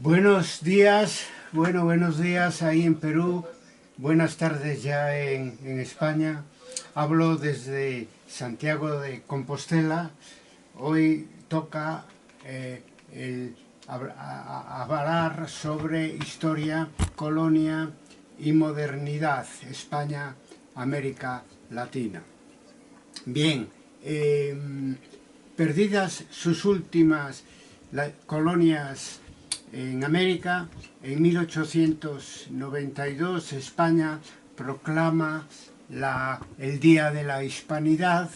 Buenos días, buenos días ahí en Perú, buenas tardes ya en España. Hablo desde Santiago de Compostela. Hoy toca hablar sobre historia, colonia y modernidad, España, América Latina. Bien, perdidas sus últimas colonias en América, en 1892 España proclama el Día de la Hispanidad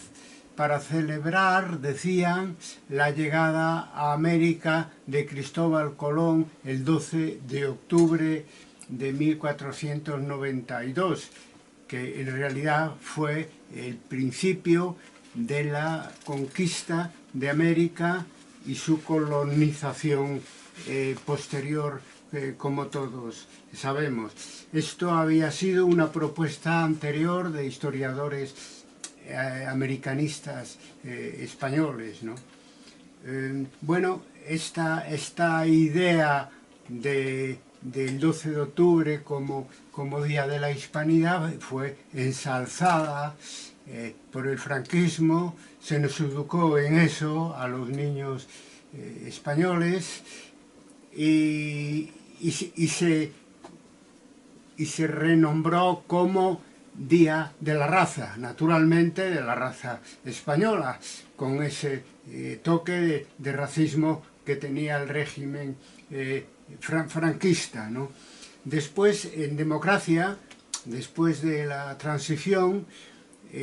para celebrar, decían, la llegada a América de Cristóbal Colón el 12 de octubre de 1492, que en realidad fue el principio de la conquista de América y su colonización posterior, como todos sabemos. Esto había sido una propuesta anterior de historiadores americanistas españoles, ¿no? Bueno, esta idea del 12 de octubre como Día de la Hispanidad fue ensalzada por el franquismo. Se nos educó en eso a los niños españoles y se renombró como Día de la Raza, naturalmente de la raza española, con ese toque de racismo que tenía el régimen franquista, ¿no? Después, en democracia, después de la transición,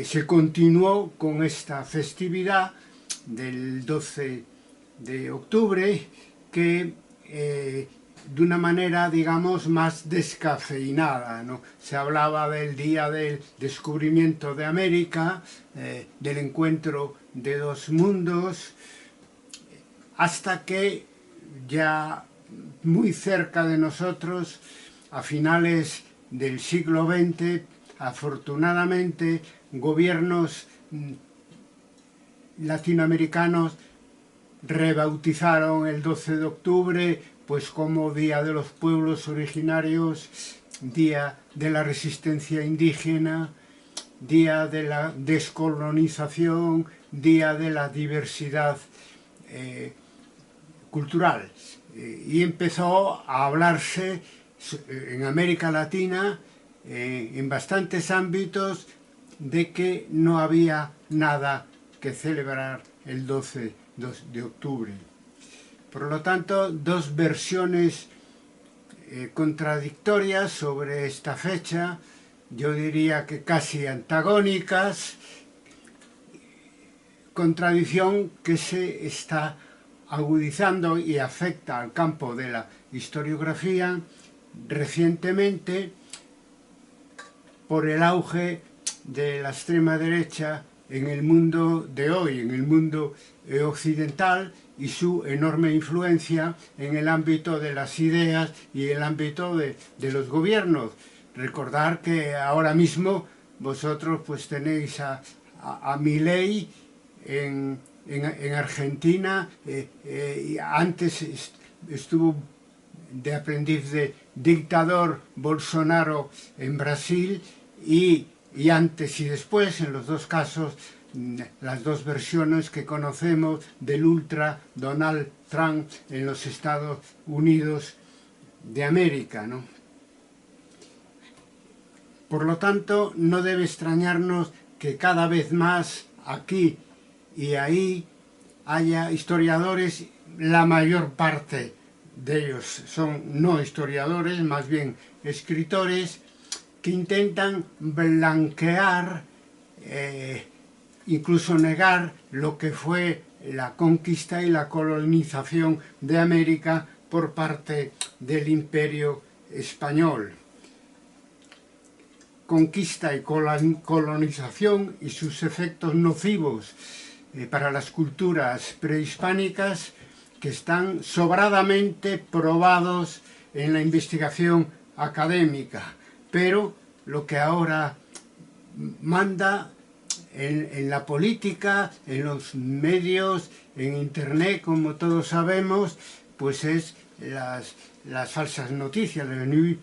se continuó con esta festividad del 12 de octubre que de una manera, digamos, más descafeinada, ¿no? Se hablaba del día del descubrimiento de América, del encuentro de dos mundos, hasta que ya muy cerca de nosotros, a finales del siglo XX, afortunadamente, gobiernos latinoamericanos rebautizaron el 12 de octubre pues como Día de los Pueblos Originarios, Día de la Resistencia Indígena, Día de la Descolonización, Día de la Diversidad cultural. Y empezó a hablarse en América Latina, en bastantes ámbitos, de que no había nada que celebrar el 12 de octubre. Por lo tanto, dos versiones contradictorias sobre esta fecha, yo diría que casi antagónicas, contradicción que se está agudizando y afecta al campo de la historiografía recientemente por el auge de la extrema derecha en el mundo de hoy, en el mundo occidental, y su enorme influencia en el ámbito de las ideas y el ámbito de los gobiernos. Recordar que ahora mismo vosotros pues tenéis a Milei en Argentina, y antes estuvo de aprendiz de dictador Bolsonaro en Brasil, y antes y después, en los dos casos, las dos versiones que conocemos del ultra Donald Trump en los Estados Unidos de América, ¿no? Por lo tanto, no debe extrañarnos que cada vez más aquí y ahí haya historiadores, la mayor parte de ellos son no historiadores, más bien escritores, que intentan blanquear, incluso negar lo que fue la conquista y la colonización de América por parte del Imperio Español. Conquista y colonización y sus efectos nocivos para las culturas prehispánicas, que están sobradamente probados en la investigación académica. Pero lo que ahora manda en la política, en los medios, en internet, como todos sabemos, pues es las falsas noticias, el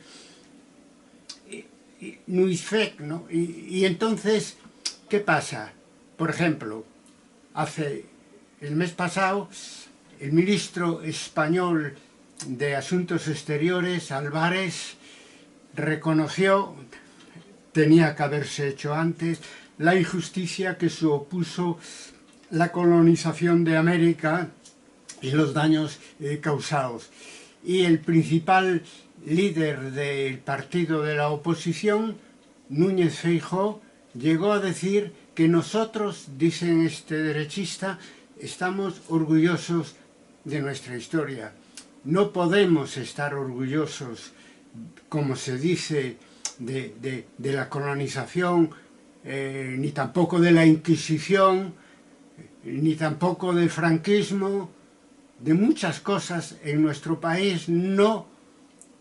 news fake, ¿no? Y entonces, ¿qué pasa? Por ejemplo, el mes pasado, el ministro español de Asuntos Exteriores, Álvarez, reconoció, tenía que haberse hecho antes, la injusticia que supuso la colonización de América y los daños causados. Y el principal líder del partido de la oposición, Núñez Feijóo, llegó a decir que nosotros, dicen este derechista, estamos orgullosos de nuestra historia. No podemos estar orgullosos, como se dice, de la colonización, ni tampoco de la Inquisición, ni tampoco del franquismo, de muchas cosas en nuestro país no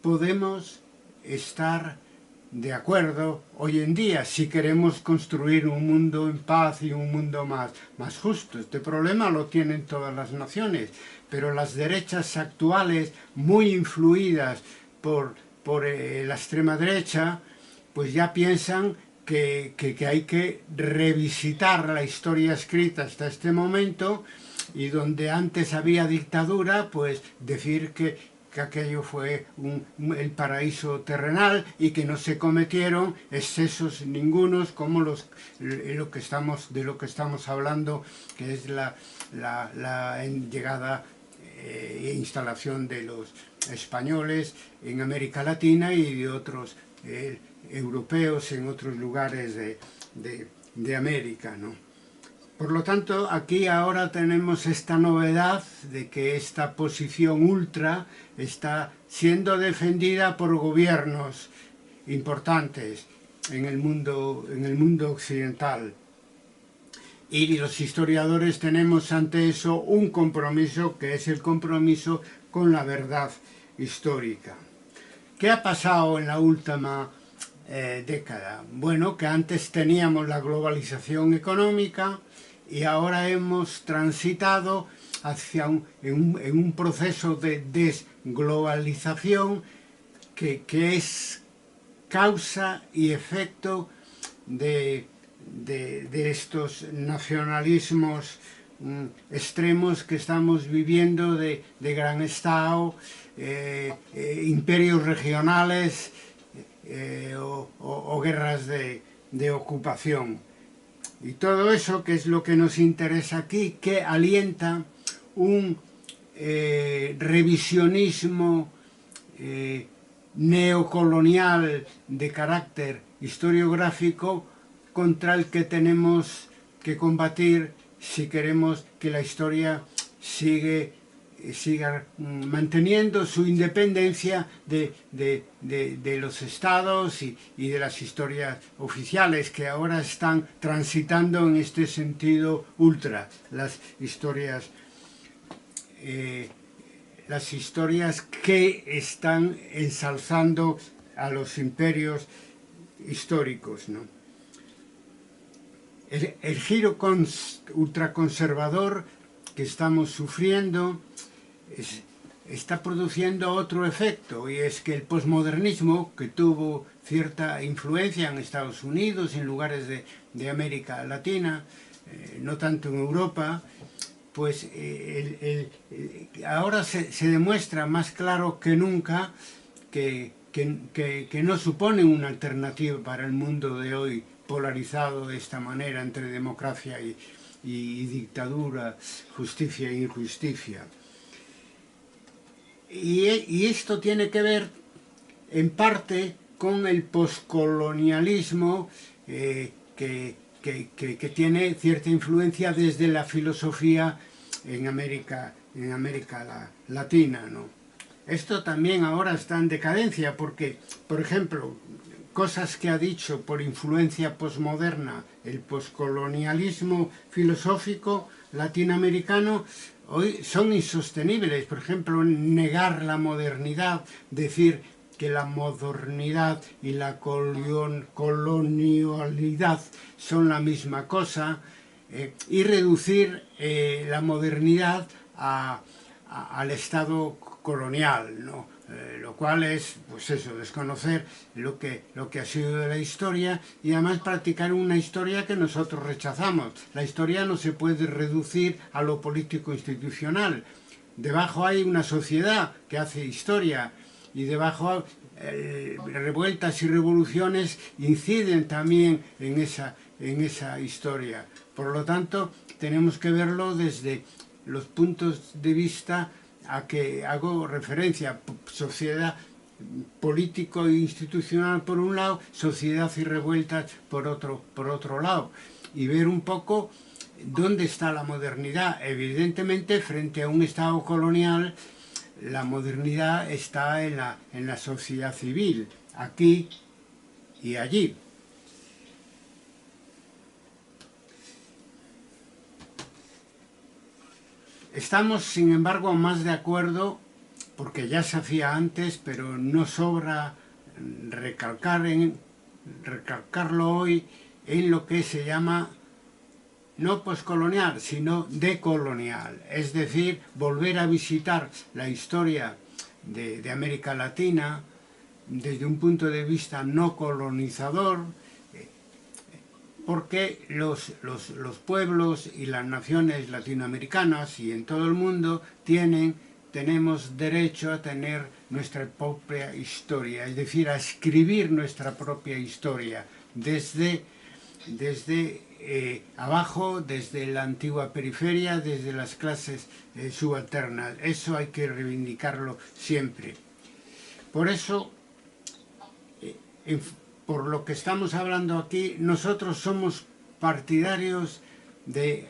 podemos estar de acuerdo hoy en día si queremos construir un mundo en paz y un mundo más justo. Este problema lo tienen todas las naciones, pero las derechas actuales, muy influidas por la extrema derecha, pues ya piensan que hay que revisitar la historia escrita hasta este momento, y donde antes había dictadura, pues decir que aquello fue el paraíso terrenal y que no se cometieron excesos ningunos como de lo que estamos hablando, que es la llegada e instalación de los españoles en América Latina y de otros europeos en otros lugares de América, ¿no? Por lo tanto, aquí ahora tenemos esta novedad de que esta posición ultra está siendo defendida por gobiernos importantes en el mundo occidental. Y los historiadores tenemos ante eso un compromiso, que es el compromiso con la verdad histórica. ¿Qué ha pasado en la última década? Bueno, que antes teníamos la globalización económica, y ahora hemos transitado hacia un proceso de desglobalización que es causa y efecto de estos nacionalismos extremos que estamos viviendo, de gran Estado, imperios regionales o guerras de ocupación. Y todo eso, que es lo que nos interesa aquí, que alienta un revisionismo neocolonial de carácter historiográfico, contra el que tenemos que combatir si queremos que la historia siga manteniendo su independencia de los estados y de las historias oficiales, que ahora están transitando en este sentido ultra, las historias que están ensalzando a los imperios históricos, ¿no? El giro ultraconservador que estamos sufriendo está produciendo otro efecto, y es que el posmodernismo, que tuvo cierta influencia en Estados Unidos y en lugares de América Latina, no tanto en Europa, pues ahora se demuestra más claro que nunca que no supone una alternativa para el mundo de hoy, polarizado de esta manera entre democracia y dictadura, justicia e injusticia. Y esto tiene que ver en parte con el poscolonialismo que tiene cierta influencia desde la filosofía en América Latina, ¿no? Esto también ahora está en decadencia porque, por ejemplo, cosas que ha dicho por influencia posmoderna el poscolonialismo filosófico latinoamericano hoy son insostenibles. Por ejemplo, negar la modernidad, decir que la modernidad y la colonialidad son la misma cosa, y reducir la modernidad al estado colonial, ¿no? Lo cual es, pues eso, desconocer lo que ha sido de la historia y además practicar una historia que nosotros rechazamos. La historia no se puede reducir a lo político institucional. Debajo hay una sociedad que hace historia y debajo revueltas y revoluciones inciden también en esa historia. Por lo tanto, tenemos que verlo desde los puntos de vista a que hago referencia: sociedad político e institucional por un lado, sociedad y revueltas por otro lado, y ver un poco dónde está la modernidad. Evidentemente, frente a un Estado colonial, la modernidad está en la sociedad civil, aquí y allí. Estamos, sin embargo, más de acuerdo, porque ya se hacía antes, pero no sobra recalcarlo hoy, en lo que se llama no poscolonial, sino decolonial. Es decir, volver a visitar la historia de América Latina desde un punto de vista no colonizador, porque los pueblos y las naciones latinoamericanas y en todo el mundo tenemos derecho a tener nuestra propia historia, es decir, a escribir nuestra propia historia desde abajo, desde la antigua periferia, desde las clases subalternas. Eso hay que reivindicarlo siempre. Por eso, por lo que estamos hablando aquí, nosotros somos partidarios de,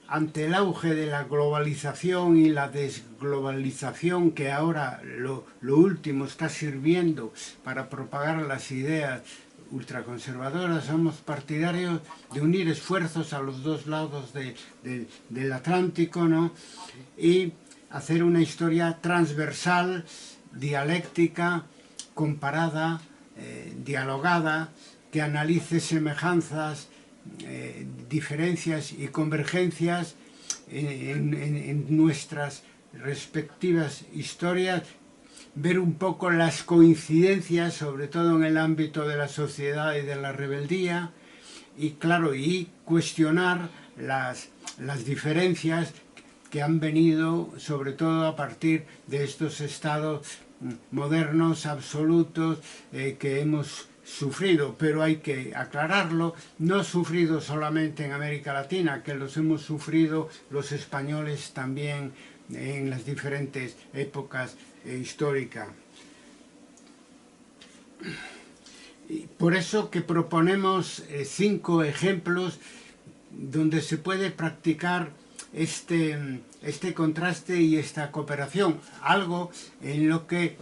ante el auge de la globalización y la desglobalización, que ahora lo último está sirviendo para propagar las ideas ultraconservadoras, somos partidarios de unir esfuerzos a los dos lados del Atlántico, ¿no? Y hacer una historia transversal, dialéctica, comparada, dialogada, que analice semejanzas, diferencias y convergencias en nuestras respectivas historias, ver un poco las coincidencias, sobre todo en el ámbito de la sociedad y de la rebeldía, y claro, y cuestionar las diferencias que han venido sobre todo a partir de estos estados modernos, absolutos, que hemos sufrido, pero hay que aclararlo, no sufrido solamente en América Latina, que los hemos sufrido los españoles también en las diferentes épocas históricas. Por eso que proponemos 5 ejemplos donde se puede practicar este contraste y esta cooperación, algo en lo que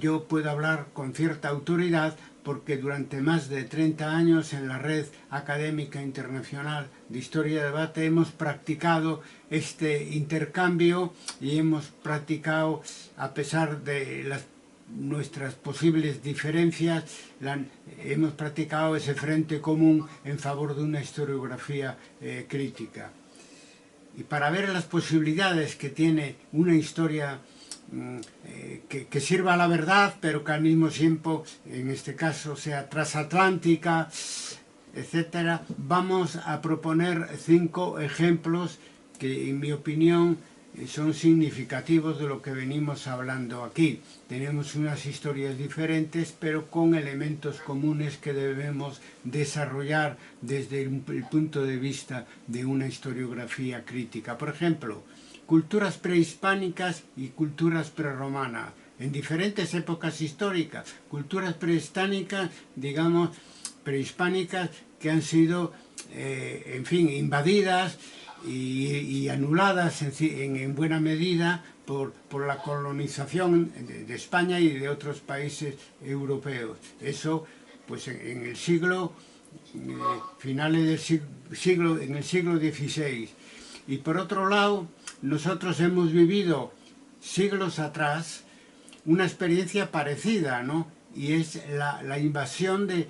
yo puedo hablar con cierta autoridad, porque durante más de 30 años en la Red Académica Internacional de Historia y Debate hemos practicado este intercambio y hemos practicado, a pesar de nuestras posibles diferencias, hemos practicado ese frente común en favor de una historiografía crítica. Y para ver las posibilidades que tiene una historia que sirva a la verdad, pero que al mismo tiempo, en este caso, sea transatlántica, etcétera, vamos a proponer 5 ejemplos que, en mi opinión, son significativos de lo que venimos hablando aquí. Tenemos unas historias diferentes, pero con elementos comunes que debemos desarrollar desde el punto de vista de una historiografía crítica. Por ejemplo, culturas prehispánicas y culturas prerromanas, en diferentes épocas históricas. Culturas prehispánicas, digamos, prehispánicas que han sido, en fin, invadidas y anuladas en buena medida por la colonización de España y de otros países europeos. Eso, pues en el siglo, finales del siglo, en el siglo XVI. Y por otro lado, nosotros hemos vivido siglos atrás una experiencia parecida, ¿no? Y es la invasión de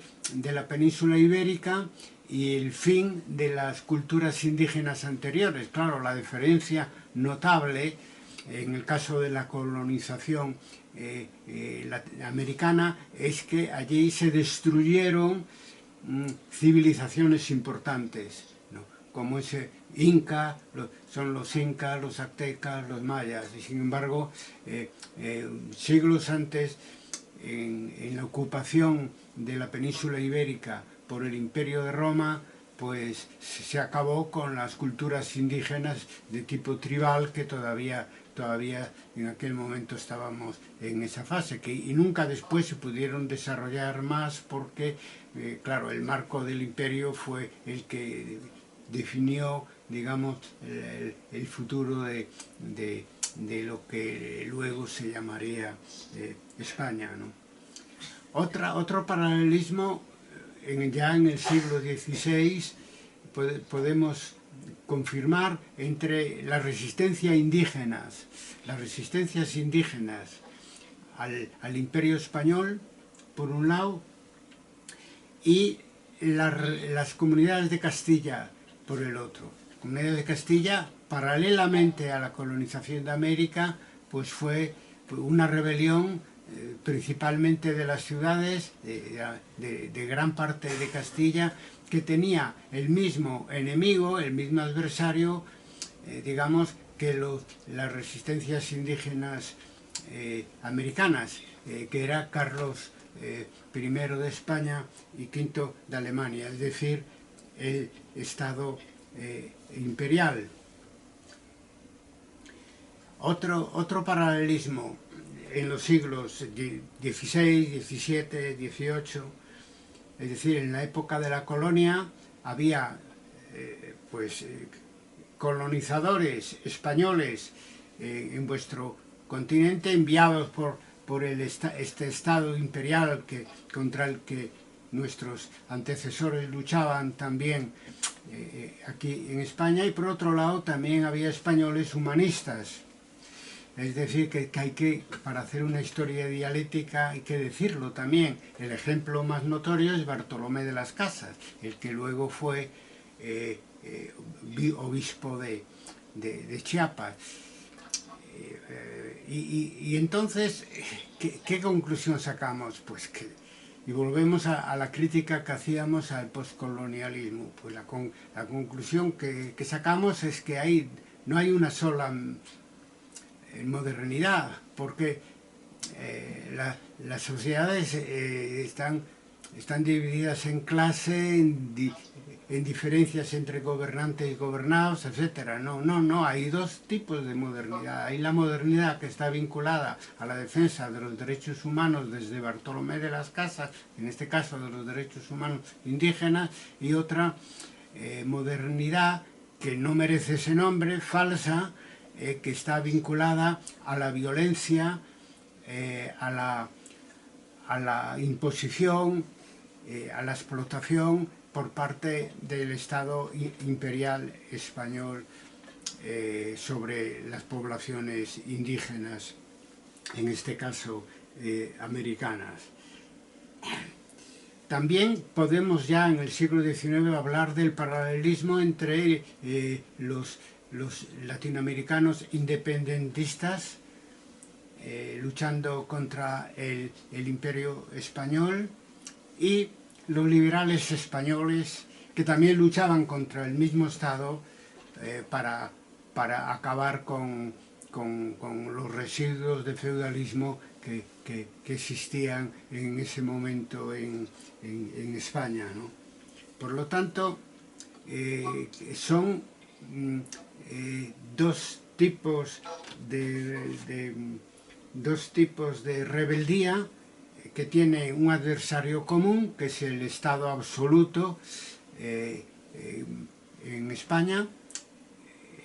la península ibérica y el fin de las culturas indígenas anteriores. Claro, la diferencia notable en el caso de la colonización americana, es que allí se destruyeron civilizaciones importantes, ¿no? Como ese Inca, son los incas, los aztecas, los mayas, y sin embargo, siglos antes, en la ocupación de la península ibérica por el Imperio de Roma, pues se acabó con las culturas indígenas de tipo tribal que todavía en aquel momento estábamos en esa fase, y nunca después se pudieron desarrollar más porque, claro, el marco del imperio fue el que definió, digamos, el futuro de lo que luego se llamaría España, ¿no? Otro paralelismo, ya en el siglo XVI, podemos confirmar entre las resistencias indígenas al Imperio Español, por un lado, y las comunidades de Castilla, por el otro. Las comunidades de Castilla, paralelamente a la colonización de América, pues fue una rebelión principalmente de las ciudades, de gran parte de Castilla, que tenía el mismo enemigo, el mismo adversario, digamos, que las resistencias indígenas americanas, que era Carlos I de España y V de Alemania, es decir, el Estado imperial. Otro paralelismo en los siglos XVI, XVII, XVIII, es decir, en la época de la colonia había colonizadores españoles en vuestro continente, enviados por este Estado imperial contra el que nuestros antecesores luchaban también aquí en España, y por otro lado también había españoles humanistas. Es decir, que para hacer una historia dialéctica hay que decirlo también. El ejemplo más notorio es Bartolomé de las Casas, el que luego fue obispo de Chiapas. Y entonces, ¿qué conclusión sacamos? Pues y volvemos a la crítica que hacíamos al postcolonialismo. Pues la conclusión que sacamos es que no hay una sola modernidad, porque las sociedades están divididas en clase, en diferencias entre gobernantes y gobernados, etc. No, hay dos tipos de modernidad. Hay la modernidad que está vinculada a la defensa de los derechos humanos desde Bartolomé de las Casas, en este caso de los derechos humanos indígenas, y otra modernidad que no merece ese nombre, falsa, que está vinculada a la violencia, a la imposición, a la explotación por parte del Estado imperial español sobre las poblaciones indígenas, en este caso americanas. También podemos ya en el siglo XIX hablar del paralelismo entre los latinoamericanos independentistas luchando contra el imperio español, y los liberales españoles que también luchaban contra el mismo Estado para acabar con los residuos de feudalismo que existían en ese momento en España, ¿no? Por lo tanto, son dos tipos de rebeldía que tienen un adversario común, que es el Estado absoluto en España,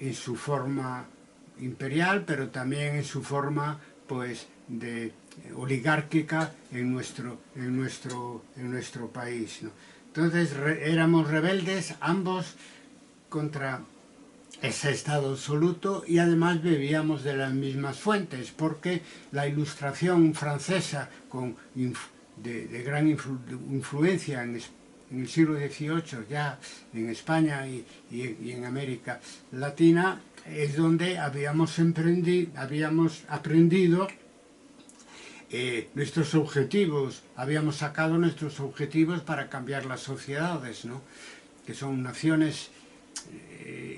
en su forma imperial, pero también en su forma oligárquica en nuestro país, ¿no? Entonces éramos rebeldes ambos contra ese Estado absoluto, y además bebíamos de las mismas fuentes, porque la Ilustración francesa, de gran influencia en el siglo XVIII ya en España y en América Latina, es donde habíamos aprendido nuestros objetivos, habíamos sacado nuestros objetivos para cambiar las sociedades, ¿no? Que son naciones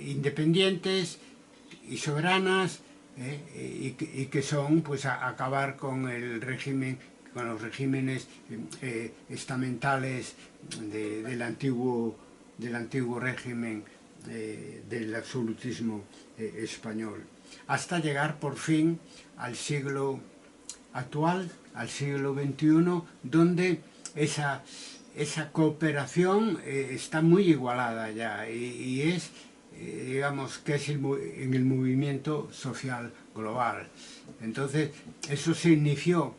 independientes y soberanas, y que son, pues, acabar con el régimen, con los regímenes estamentales del antiguo régimen del absolutismo español, hasta llegar por fin al siglo actual, al siglo XXI, donde esa cooperación está muy igualada ya, y es, digamos, que es en el movimiento social global. Entonces, eso se inició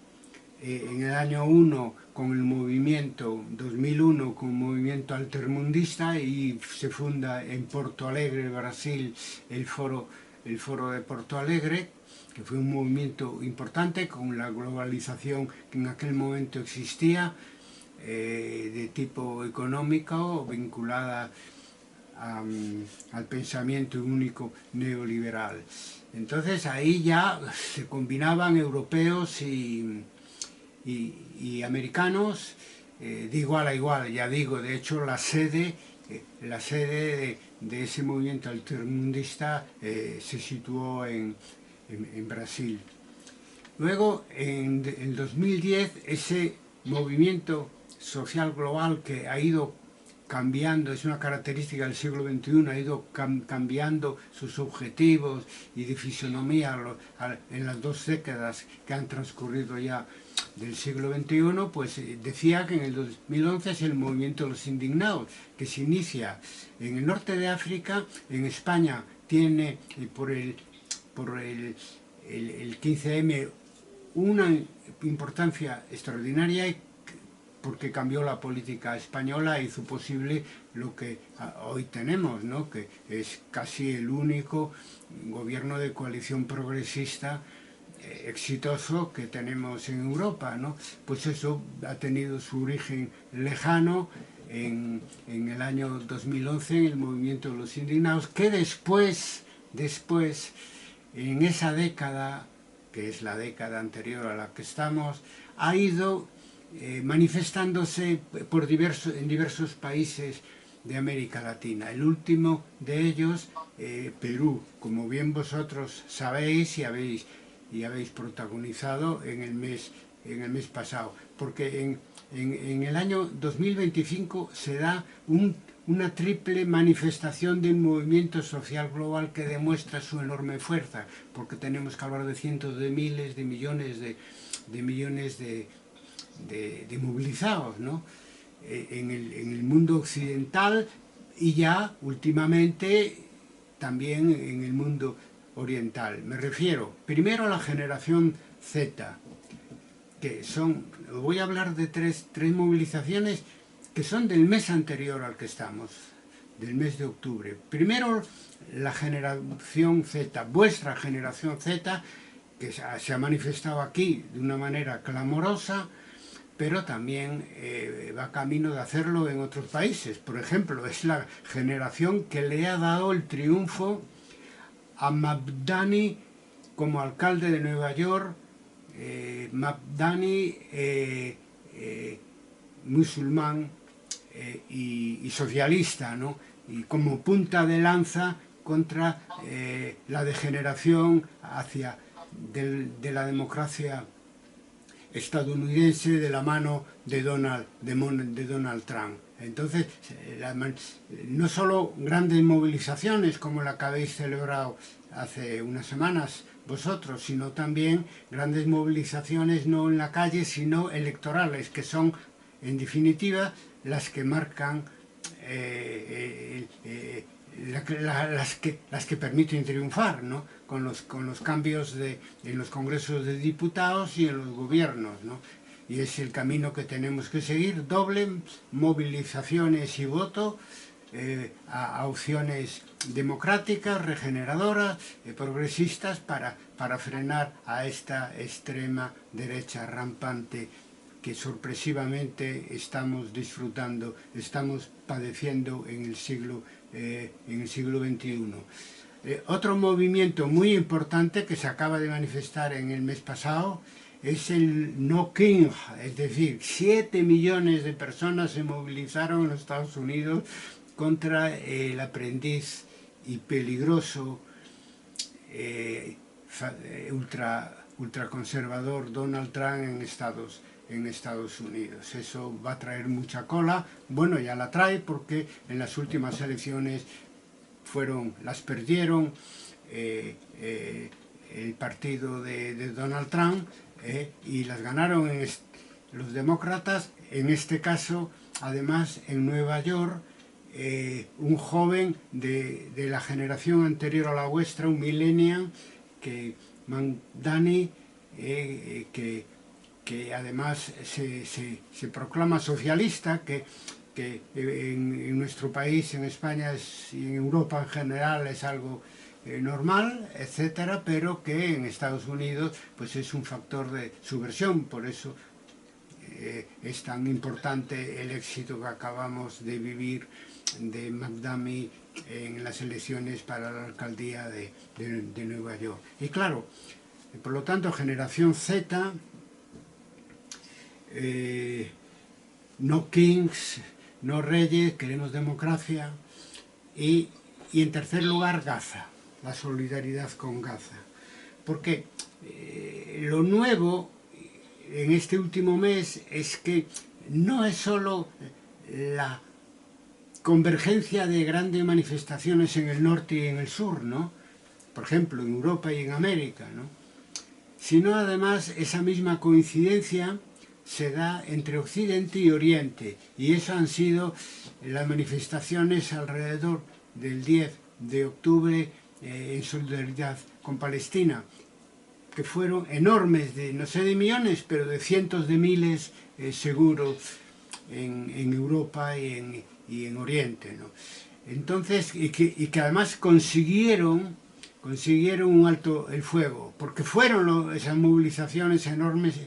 en el año 1 con el movimiento, 2001, con el movimiento altermundista, y se funda en Porto Alegre, Brasil, el foro de Porto Alegre, que fue un movimiento importante con la globalización que en aquel momento existía, de tipo económico, vinculada al pensamiento único neoliberal. Entonces ahí ya se combinaban europeos y americanos de igual a igual, ya digo. De hecho, la sede de ese movimiento altermundista se situó en Brasil. Luego, en 2010, ese movimiento social global que ha ido cambiando, es una característica del siglo XXI, ha ido cambiando sus objetivos y de fisonomía en las 2 décadas que han transcurrido ya del siglo XXI, pues decía que en el 2011 es el movimiento de los indignados, que se inicia en el norte de África. En España tiene por el 15M una importancia extraordinaria, porque cambió la política española e hizo posible lo que hoy tenemos, ¿no? Que es casi el único gobierno de coalición progresista exitoso que tenemos en Europa, ¿no? Pues eso ha tenido su origen lejano en el año 2011, en el movimiento de los indignados, que después, en esa década, que es la década anterior a la que estamos, ha ido manifestándose en diversos países de América Latina. El último de ellos, Perú, como bien vosotros sabéis y habéis protagonizado en el mes pasado, porque en el año 2025 se da una triple manifestación de un movimiento social global que demuestra su enorme fuerza, porque tenemos que hablar de cientos de miles, de millones de movilizados, ¿no? En el mundo occidental, y ya últimamente también en el mundo oriental. Me refiero primero a la generación Z, que son, voy a hablar de tres movilizaciones que son del mes anterior al que estamos, del mes de octubre. Primero, la generación Z, vuestra generación Z, que se ha manifestado aquí de una manera clamorosa, pero también va camino de hacerlo en otros países. Por ejemplo, es la generación que le ha dado el triunfo a Mamdani como alcalde de Nueva York, Mamdani musulmán y socialista, ¿no? Y como punta de lanza contra la degeneración de la democracia estadounidense de la mano de Donald Trump. Entonces, no solo grandes movilizaciones como la que habéis celebrado hace unas semanas vosotros, sino también grandes movilizaciones no en la calle, sino electorales, que son, en definitiva, las que marcan las que permiten triunfar, ¿no? Con los cambios en los congresos de diputados y en los gobiernos, ¿no? Y es el camino que tenemos que seguir: doble movilizaciones y voto a opciones democráticas, regeneradoras, progresistas, para frenar a esta extrema derecha rampante que sorpresivamente estamos padeciendo en el siglo XXI. Otro movimiento muy importante que se acaba de manifestar en el mes pasado es el No King, es decir, 7 millones de personas se movilizaron en los Estados Unidos contra el aprendiz y peligroso ultraconservador Donald Trump en Estados Unidos. Eso va a traer mucha cola. Bueno, ya la trae porque en las últimas elecciones las perdieron el partido de Donald Trump y las ganaron los demócratas, en este caso, además, en Nueva York, un joven de la generación anterior a la vuestra, un millennial, Mamdani, que además se proclama socialista, que en nuestro país, en España y en Europa en general es algo normal, etcétera, pero que en Estados Unidos pues es un factor de subversión. Por eso es tan importante el éxito que acabamos de vivir de Mamdani en las elecciones para la alcaldía de Nueva York. Y claro, por lo tanto, generación Z, no kings, no reyes, queremos democracia. Y en tercer lugar, Gaza, la solidaridad con Gaza. Porque lo nuevo en este último mes es que no es solo la convergencia de grandes manifestaciones en el norte y en el sur, ¿no? Por ejemplo, en Europa y en América, ¿no? Sino además esa misma coincidencia se da entre Occidente y Oriente, y eso han sido las manifestaciones alrededor del 10 de octubre en solidaridad con Palestina, que fueron enormes, no sé de millones, pero de cientos de miles seguro en Europa y en Oriente, ¿no? Entonces, y que además consiguieron un alto el fuego, porque fueron esas movilizaciones enormes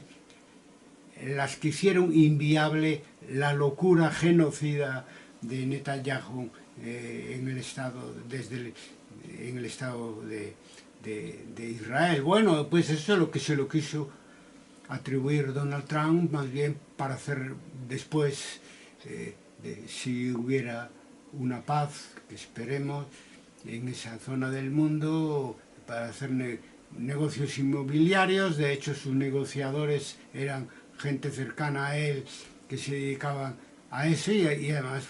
las que hicieron inviable la locura genocida de Netanyahu en el Estado de Israel. Bueno, pues eso es lo que se lo quiso atribuir Donald Trump, más bien para hacer después, si hubiera una paz, que esperemos, en esa zona del mundo, para hacer negocios inmobiliarios. De hecho, sus negociadores eran gente cercana a él que se dedicaban a eso, y además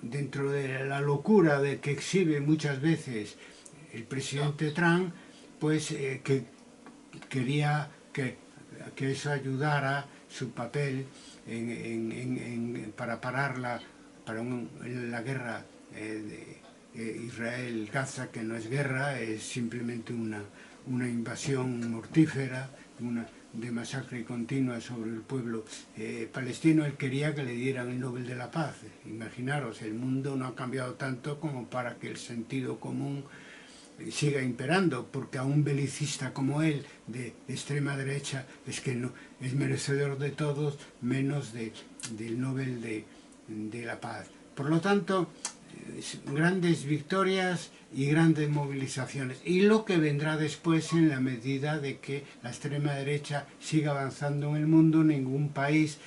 dentro de la locura de que exhibe muchas veces el presidente Trump, pues que quería que eso ayudara su papel para parar la guerra de Israel-Gaza, que no es guerra, es simplemente una invasión mortífera, de masacre continua sobre el pueblo palestino. Él quería que le dieran el Nobel de la Paz. Imaginaros, el mundo no ha cambiado tanto como para que el sentido común siga imperando, porque a un belicista como él, de extrema derecha, es que no es merecedor de todos, menos del Nobel de la Paz. Por lo tanto, grandes victorias y grandes movilizaciones, y lo que vendrá después en la medida de que la extrema derecha siga avanzando en el mundo. Ningún país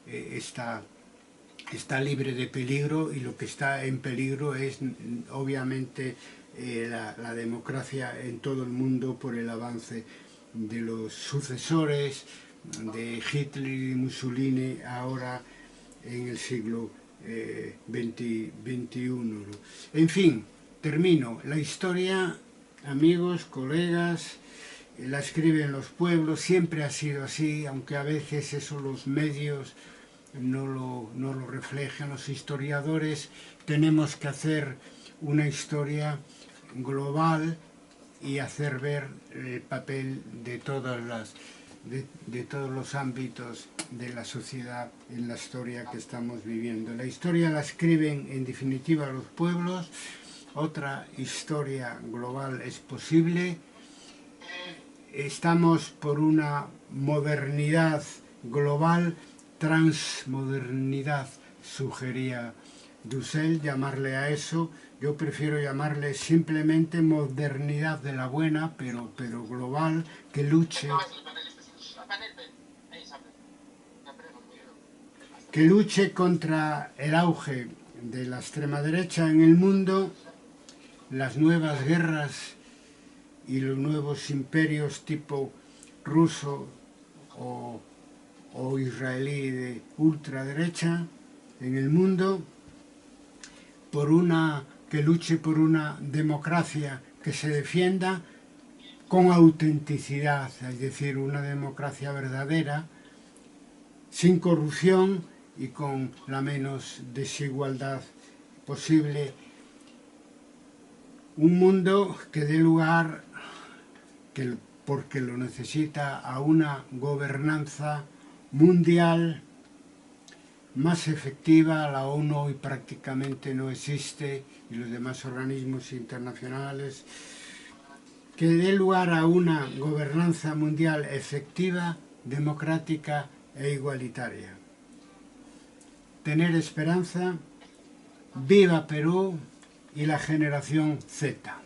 está libre de peligro, y lo que está en peligro es obviamente la democracia en todo el mundo, por el avance de los sucesores de Hitler y Mussolini ahora en el siglo XXI, ¿no? En fin, termino. La historia, amigos, colegas, la escriben los pueblos, siempre ha sido así, aunque a veces eso los medios no lo reflejan. Los historiadores tenemos que hacer una historia global y hacer ver el papel de todos los ámbitos de la sociedad en la historia que estamos viviendo. La historia la escriben en definitiva los pueblos. Otra historia global es posible. Estamos por una modernidad global, transmodernidad, sugería Dussel llamarle a eso. Yo prefiero llamarle simplemente modernidad de la buena, pero global, que luche contra el auge de la extrema derecha en el mundo, las nuevas guerras y los nuevos imperios tipo ruso o israelí de ultraderecha en el mundo, que luche por una democracia que se defienda con autenticidad, es decir, una democracia verdadera, sin corrupción y con la menos desigualdad posible. Un mundo que dé lugar, porque lo necesita, a una gobernanza mundial más efectiva. La ONU hoy prácticamente no existe, y los demás organismos internacionales, que dé lugar a una gobernanza mundial efectiva, democrática e igualitaria. Tener esperanza, viva Perú y la generación Z.